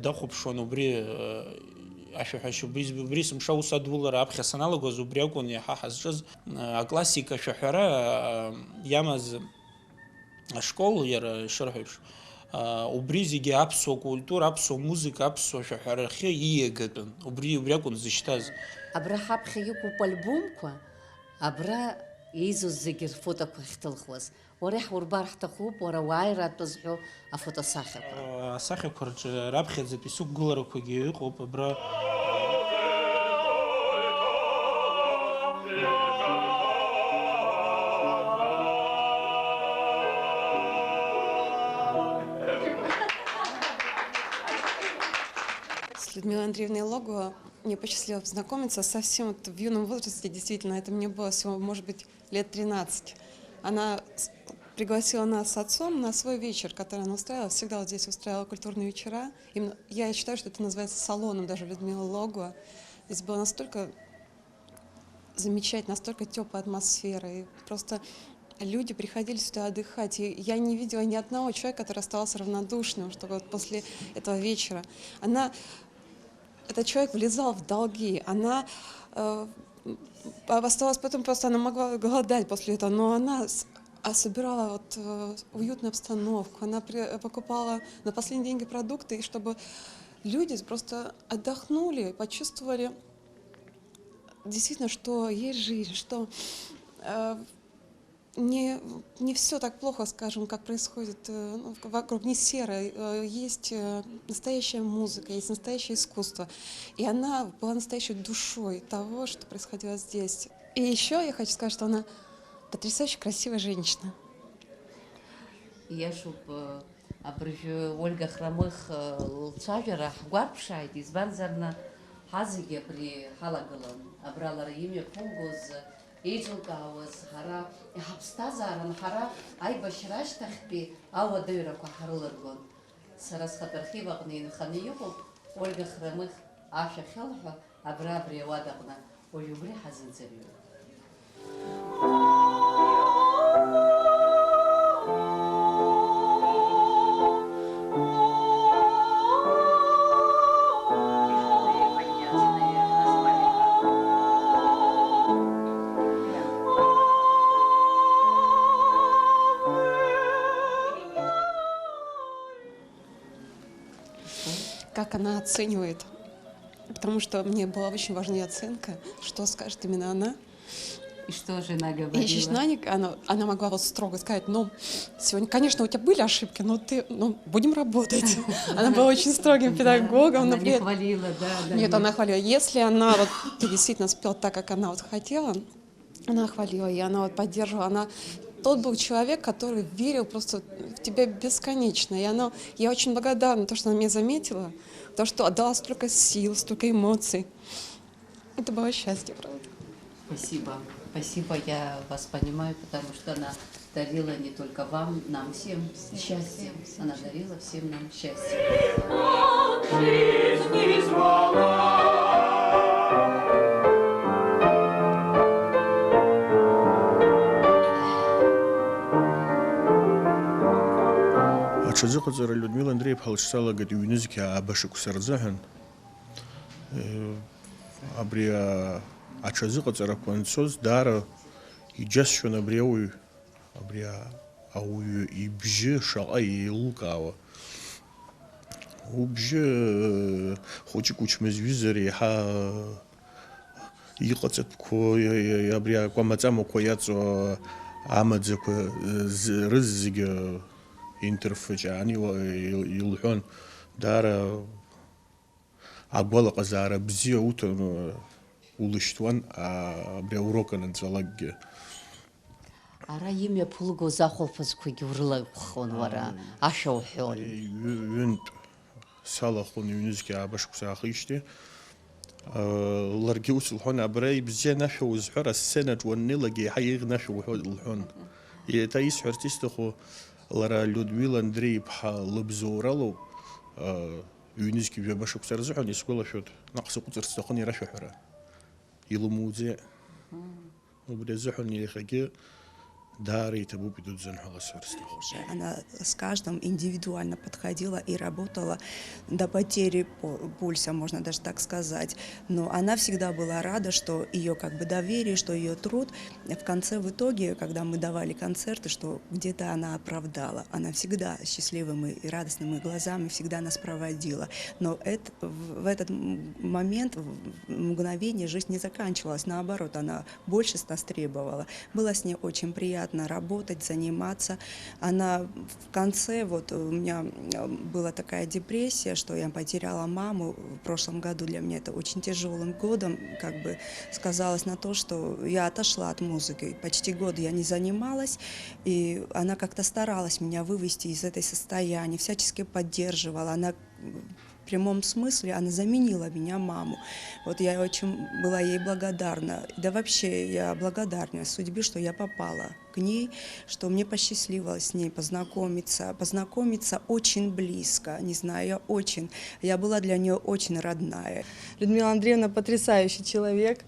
дахәаԥшуан, убри ашәаҳәашьа убри сымша ус адулара аԥхьа саналагоз убри акәын иаҳа ҳазҿыз аклассика ашәаҳәара иамаз ашкол иара ишырҳәо еиԥш, убри зегьы аԥсуа культура, аԥсуа музыка, аԥсуа ашәаҳәарахьы ииагатәын, убри акәын зышьҭаз. Абра ҳаԥхьа иқәуп альбомқәа, абра еизоз зегьы рфотоқәа ахьҭылхуаз. Уара иаҳурбар ҳҭахуп, уара уааиратәы зҳәо афотосахьақәа. Асахьақәа рҿы раԥхьаӡатәи сықәгыларақәагьы ыҟоуп, абра С Людмилой Андреевной Логова мне посчастливилось познакомиться совсем в юном возрасте, действительно, это мне было всего, может быть, лет 13. Она пригласила нас с отцом на свой вечер, который она устраивала, всегда вот здесь устраивала культурные вечера. Именно, я считаю, что это называется салоном даже Людмила Логова. Здесь было настолько замечательно, настолько теплая атмосфера, и просто люди приходили сюда отдыхать, и я не видела ни одного человека, который оставался равнодушным, чтобы вот после этого вечера. Этот человек влезал в долги, она оставалась потом, просто она могла голодать после этого, но она собирала вот уютную обстановку, она покупала на последние деньги продукты, и чтобы люди просто отдохнули, почувствовали действительно, что есть жизнь, что не все так плохо, скажем, как происходит вокруг, не серо. Есть настоящая музыка, есть настоящее искусство. И она была настоящей душой того, что происходило здесь. И еще я хочу сказать, что она потрясающе красивая женщина. Иашоуп, абыржәы Ольга Храмых лцәажәара ҳгәарԥшааит, избанзарны ҳазегьы абри ҳалагылан, абра лара имҩаԥылгоз еиҿылкаауаз ҳара иҳаԥсҭазааран, ҳара аибашьра ашьҭахьтәи ауадаҩрақәа ҳрылыргон. Сара схатәы архив аҟны инханы иҟоуп Ольга Храмых ашәа ахьылҳәо абри ауадаҟны, уажә убри ҳазыӡырҩуеит. Как она оценивает, потому что мне была очень важна оценка, что скажет именно она. И что же она говорила? И она могла вот строго сказать, ну, сегодня, конечно, у тебя были ошибки, но будем работать. Она была очень строгим педагогом. Она не хвалила, да. Нет, она хвалила. Если она вот действительно спела так, как она вот хотела, она хвалила, и она вот поддерживала. Тот был человек, который верил просто в тебя бесконечно. И я очень благодарна, то, что она меня заметила, то, что отдала столько сил, столько эмоций. Это было счастье, правда. Спасибо. Спасибо, я вас понимаю, потому что она дарила не только вам, нам всем счастье. Она дарила всем нам счастье. Аҽазыҟаҵара Людмила Андреев-ҳа лыҿцалагеит иҩнызқьи аабашықәса рзыҳәан. Абри аҽазыҟаҵарақәа анцоз даара иџьасшьон абри ауаҩы ибжьы шаҟа еилукаауа. Убжьы хәыҷык учмазаҩызар еиҳа иҟаҵатәқәо, абри акәамаҵамақәа иаҵоу амаӡақәа рыззегьы инҭырфыҷаан илҳәон. Даара агәалаҟазаара бзиа уҭан улышьҭуан абри аурок анынҵәалакгьы. Ара имҩаԥылгоз ахәылԥазқәагьы урылаҟәхон уара, ашәа уҳәон. Ҩынтә салахон иҩнызқьи аабашықәса аахижьҭеи. Ларгьы ус лҳәон, абра ибзиан ашәа узҳәар, асценаҿ уаннеилагьы еиҳа еиӷьны ашәа уҳәо лҳәон. Eta isxurtistixu lara Людмила Андреевна лыбзоуралу юнизки бебашук сарзуни скола шот нақсы қутырстахуни рашухара илмузе убрезухуни хаге дари табу бидут занхала сарстаху. Она с каждым индивидуально подходила и работала до потери пульса, можно даже так сказать. Но она всегда была рада, что ее как бы доверие, что ее труд в конце, в итоге, когда мы давали концерты, что где-то она оправдала. Она всегда счастливыми и радостными глазами всегда нас проводила. Но в этот момент, в мгновение жизнь не заканчивалась. Наоборот, она больше с нас требовала. Было с ней очень приятно работать, заниматься. Она в конце, вот у меня была такая депрессия, что я потеряла маму в прошлом году. Для меня это очень тяжелым годом, как бы сказалось на то, что я отошла от музыки. Почти год я не занималась, и она как-то старалась меня вывести из этой состояния, всячески поддерживала. Она в прямом смысле, она заменила меня маму. Вот я очень была ей благодарна. Да вообще я благодарна судьбе, что я попала к ней, что мне посчастливилось с ней познакомиться очень близко, не знаю, я была для нее очень родная. Людмила Андреевна потрясающий человек,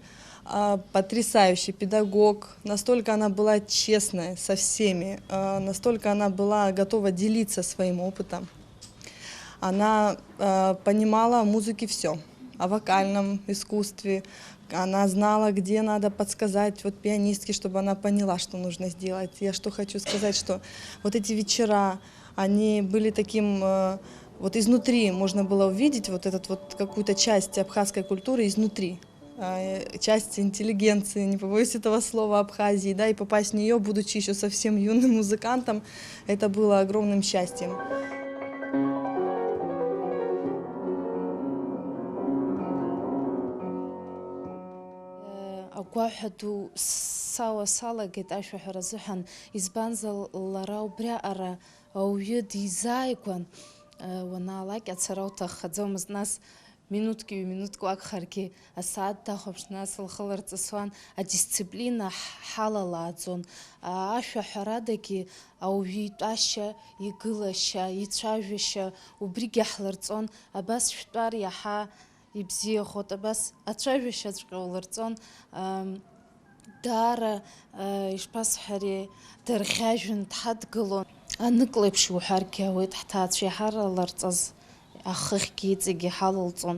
потрясающий педагог, настолько она была честная со всеми, настолько она была готова делиться своим опытом. Она понимала о музыке все, о вокальном искусстве. Она знала, где надо подсказать вот пианистке, чтобы она поняла, что нужно сделать. Я что хочу сказать, что вот эти вечера, они были таким, вот изнутри можно было увидеть вот этот вот какую-то часть абхазской культуры изнутри. Часть интеллигенции, не побоюсь этого слова, Абхазии, да, и попасть в нее, будучи еще совсем юным музыкантом, это было огромным счастьем. Агәаҳәаду салагеит ашәаҳәара азыҳәан, избанзар лара убри аҟара ауаҩы дизааигәан, уанаалак ацара уҭаххаӡомызт, нас минуҭки ҩ-минуҭк уагхаргьы асааҭ дахәаԥш, нас лхы лырҵысуан, адисциплина ҳалалааӡон. Ашәаҳәарадагьы ауаҩы итәашьа, игылашьа, ицәажәашьа, убригьы ҳлырҵон, абас шәтәар иаҳа ибзиахоит, абас ацәажәашьаҵәҟьа улырҵон, даара ишԥасҳәари, дырӷьажәын, дҳадгылон. Анык леиԥш иуҳәаргьы ауеит, ҳҭаацәа иҳараларҵаз ахыхьгьы иҵегьы ҳалалҵон.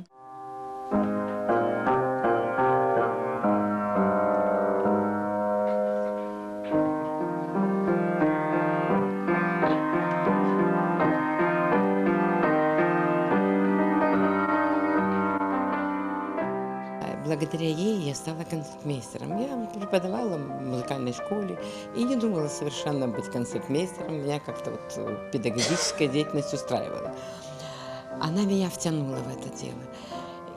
Благодаря ей я стала концертмейстером. Я преподавала в музыкальной школе и не думала совершенно быть концертмейстером. Меня как-то вот педагогическая деятельность устраивала. Она меня втянула в это дело.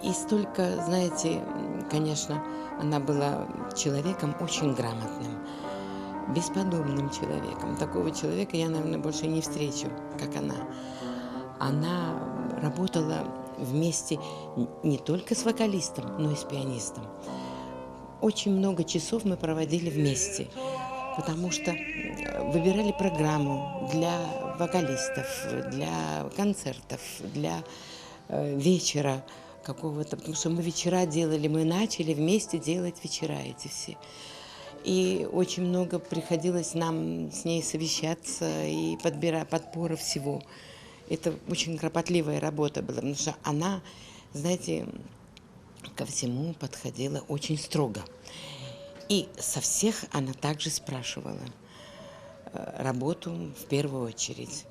И столько, знаете, конечно, она была человеком очень грамотным, бесподобным человеком. Такого человека я, наверное, больше не встречу, как она. Она работала вместе не только с вокалистом, но и с пианистом. Очень много часов мы проводили вместе, потому что выбирали программу для вокалистов, для концертов, для вечера какого-то, потому что мы вечера делали, мы начали вместе делать вечера эти все. И очень много приходилось нам с ней совещаться и подбора всего. Это очень кропотливая работа была, потому что она, знаете, ко всему подходила очень строго. И со всех она также спрашивала работу в первую очередь.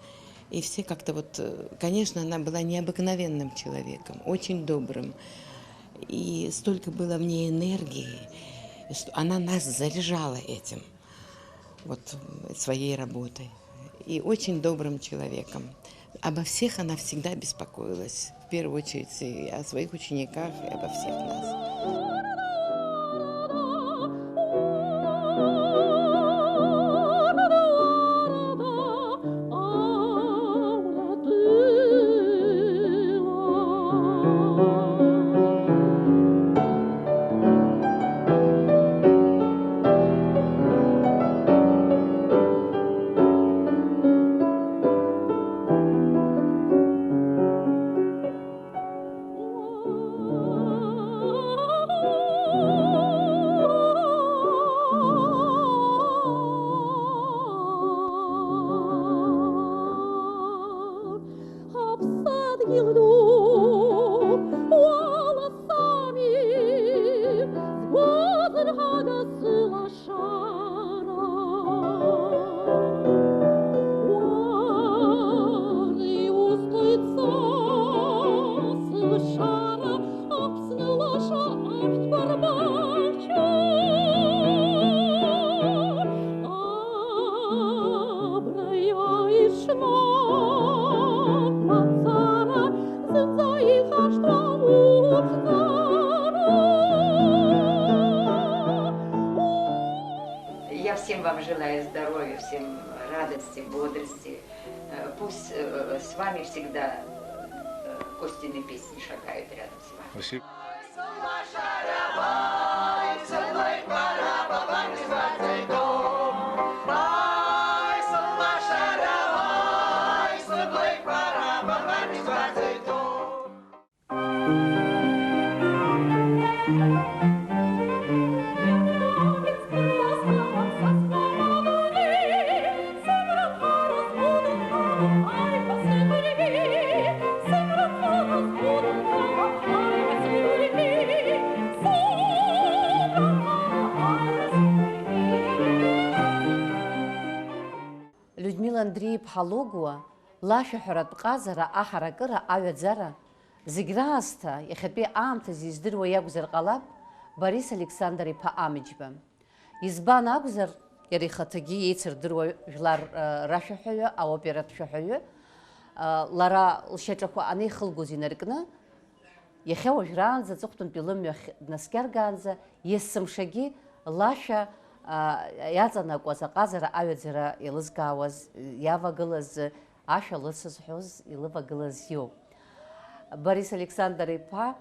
И все как-то вот, конечно, она была необыкновенным человеком, очень добрым. И столько было в ней энергии, что она нас заряжала этим, вот своей работой. И очень добрым человеком. Обо всех она всегда беспокоилась, в первую очередь и о своих учениках, и обо всех нас. Я всем вам желаю здоровья, всем радости, бодрости. Пусть с вами всегда Костины песни шагают рядом с вами. Спасибо. Людмила Андреев-ԥҳа Логуа лашәаҳәаратә ҟазара, аҳаракыра, аҩаӡара зегь раасҭа иахьатәи аамҭазы издыруа иакәзар ҟалап Борис Александр-иԥа Амыџьба. Избан акәзар, иара ихаҭагьы еицырдыруа жәлар рашәаҳәаҩы, аоператә шәаҳәаҩы, лара лшьаҿақәа анеихылгоз инаркны, иахьа уажәраанӡа аҵыхәтәантәи лымҩахь днаскьаргаанӡа есымшагьы лашәа иаҵанакуаз аҟазара аҩаӡара илызкаауаз, иавагылаз, ашәа лыцызҳәоз, илывагылаз иоуп. Борис Александр-иԥа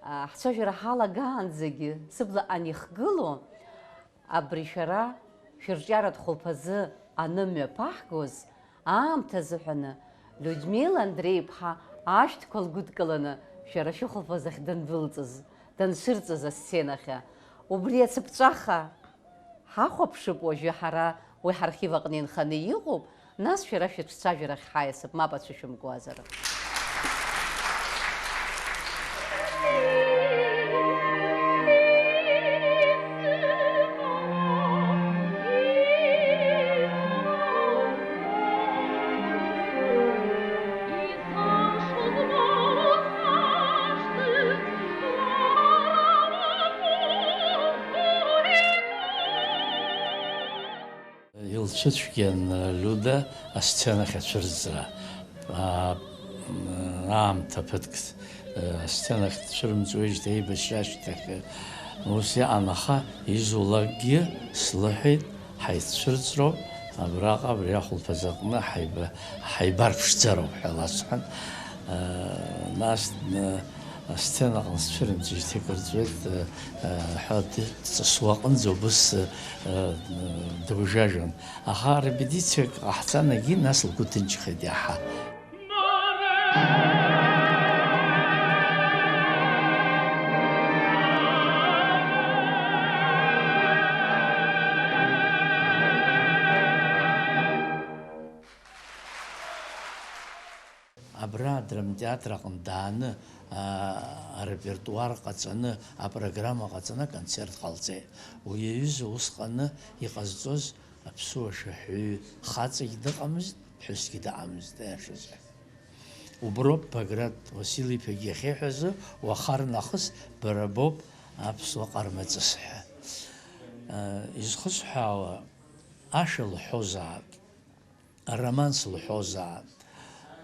ҳцәажәара ҳалагаанӡагьы сыбла анихгыло, абри шәара шәырҿиаратә хәылԥазы анымҩаԥаҳгоз аамҭа азыҳәаны Людмила Андреев-ԥҳа ашәҭқәа лгәыдкыланы шәара шәыхәылԥаз ахь дандәылҵыз, даншәырҵыз асценахьы. Убри ацыԥҵәаха ҳахәаԥшып уажәы ҳара уи ҳархив аҟны инханы иҟоуп, нас шәара шәатә цәажәарахь ҳаиасып, мап ацәышәымкуазар. Илцәыцәгьан Люда асценахь ацәырҵра. Аамҭа ԥыҭк асценахь дцәырымҵуеижьҭеи еибашьра ашьҭахь ус иҟан, аха изулакгьы слыҳәеит ҳаиццәырҵроуп, абраҟа абри ахәылԥаз аҟны ҳаибарԥшӡароуп ҳәа ласҳәан. Нас асценаҟны сцәырымҵижьҭеи кырҵуеит ҳәа дҵысуа аҟынӡа убыс дыгәжәажәон. Аха репетициак ҟаҳҵанагьы нас лгәы ҭынчхеит иаҳа. Абра драмтеатр аҟны дааны арепертуар ҟаҵаны, апрограмма ҟаҵаны аконцерт ҟалҵеит. Уи аҩыза усҟаны иҟазҵоз аԥсуа шәаҳәаҩы хаҵагьы дыҟамызт, ԥҳәысгьы дыҟамызт аиашазы. Уброуп Баграт Василиԥагьы иахьиҳәазы, уахарнахыс бара боуп аԥсуа ҟармаҵыс ҳәа. Изхысҳәаауа ашәа лҳәозаап, ароманс лҳәозаап,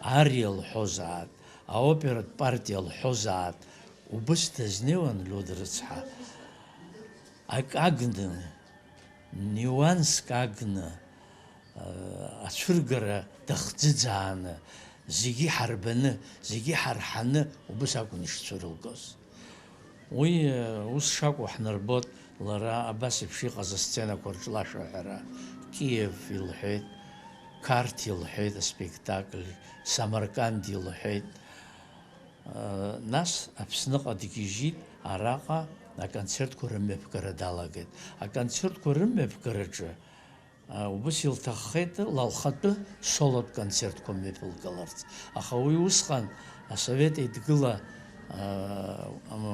ария лҳәозаап, аоператә партиа лҳәозаап, убыс дазнеиуан Люда рыцҳа. Ак агны, нюанск агны, ацәыргара дахӡыӡааны, зегьы ҳарбаны, зегьы ҳарҳаны, убыс акәын ишцәырылгоз. Уи ус шакәу ҳнарбот, лара абас еиԥш иҟаз асценақәа рҿы лашәаҳәара. Киев илҳәеит, Қарҭ илҳәеит аспектакль, Самарканд илҳәеит. Нас Аԥсныҟа дгьежьит, араҟа аконцертқәа рымҩаԥгара далагеит. Аконцертқәа рымҩаԥгараҿы убыс илҭаххеит лалхатәы солотә концертқәа мҩаԥылгаларц. Аха уи усҟан асовет еидгыла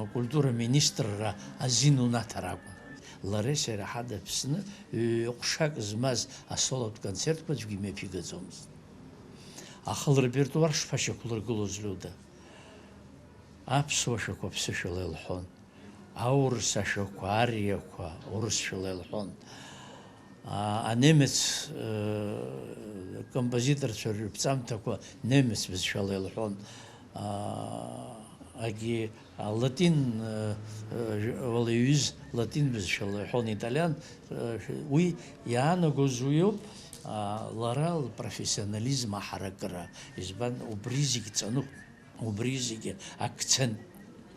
акультура министрра азин унаҭар акәын. Лареи сареи ҳада Аԥсны ҩ-ҟәшак змаз асолотә концертқәа аӡәгьы имҩаԥигаӡомызт. Аха лрепертуар шԥашьақәлыргылоз Люда? аԥсуа шәақәа ԥсышәала илҳәон, аурыс ашәақәа, ариақәа урысшәала илҳәон. Анемец композиторцәа рыԥҵамҭақәа немец бызшәала илҳәон. Аги латин валеҩыз латин бызшәала илҳәон, италиан. Уи иаанагоз уиоуп, лара лпрофессионализм аҳаракыра. Избан убри зегьы ҵануп, убри зегьы акцент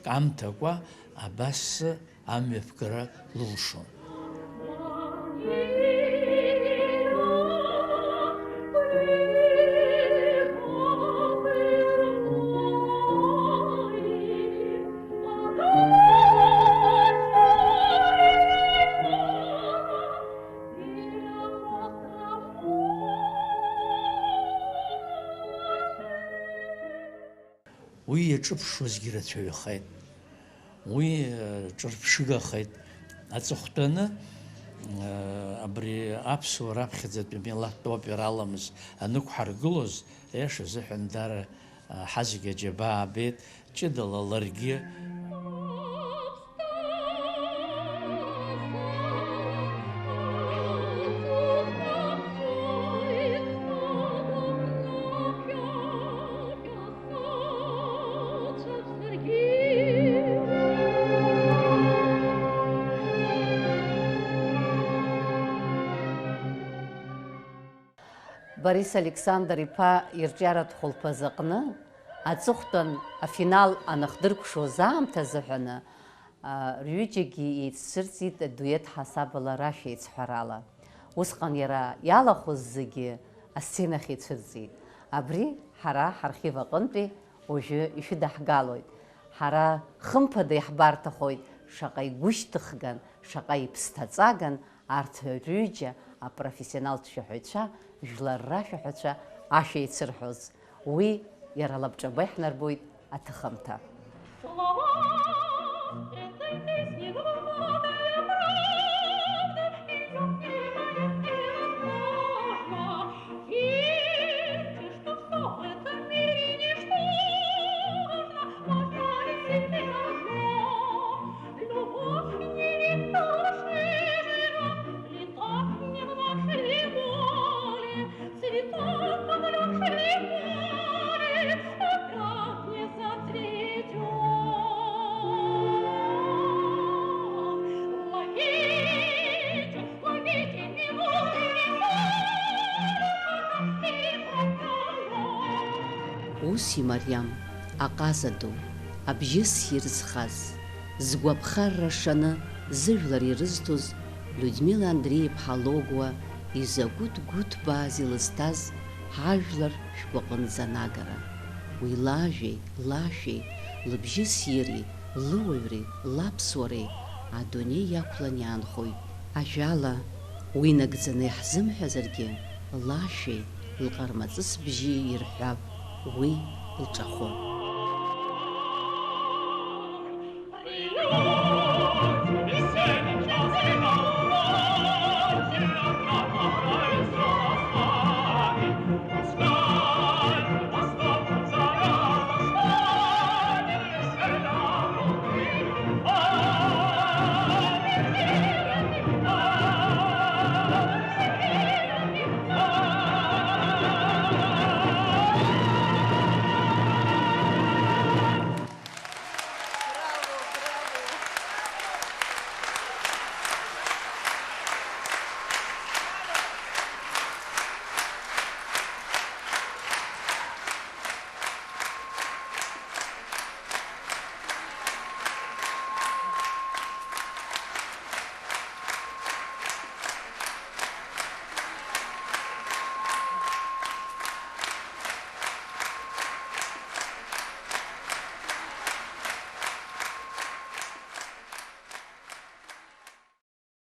ҟамҭакәа абас амҩаԥгара лылшон. Уи иаҿыԥшуазгьы рацәаҩхеит, уи ҿырԥшыгахеит. Аҵыхәтәаны абри аԥсуа раԥхьаӡатәи милаҭтә опера аламыс анықәҳаргылоз, аиаша азыҳәан дара ҳазегьы аџьабаа аабеит, ҷыдала ларгьы. Борис Александр иԥа ирҿиаратә хәылԥаз аҟны аҵыхәтәан афинал анахдыркәшоз аамҭа азыҳәаны рҩыџьагьы еиццәырҵит адует ҳасабала рашәа еиҵҳәарала. Усҟан иара иалахәыз зегьы асценахь ицәырҵит. Абри ҳара ҳархив аҟынтәи уажәы ишәыдаҳгалоит. Ҳара хымԥада иаҳбарҭахоит шаҟа игәышьҭыхган, шаҟа иԥсҭаҵаган арҭ рҩыџьа апрофессионалтә шәаҳәаҩцәа, жәлар рашәаҳәацәа ашәа еицырҳәоз. Уи иара лабҿаба иҳнарбоит аҭыхымҭа. Ус имариам аҟаза ду, абжьыс ирзхаз, згәаԥхарра шаны зыжәлар ирызҭоз Людмила Андреи-ԥҳа Логуа изакәытә гәыҭбааз илызҭаз ҳажәлар шәгәаҟынӡа анагара. Уи лажәеи, лашәеи, лыбжьыс ири, лыуаҩреи, лаԥсуареи адунеи иақәлан иаанхоит. Ажәала уи нагӡаны иаҳзымҳәазаргьы, лашәеи, лҟармаҵыс бжьи ирҳәап, уи лҿахон.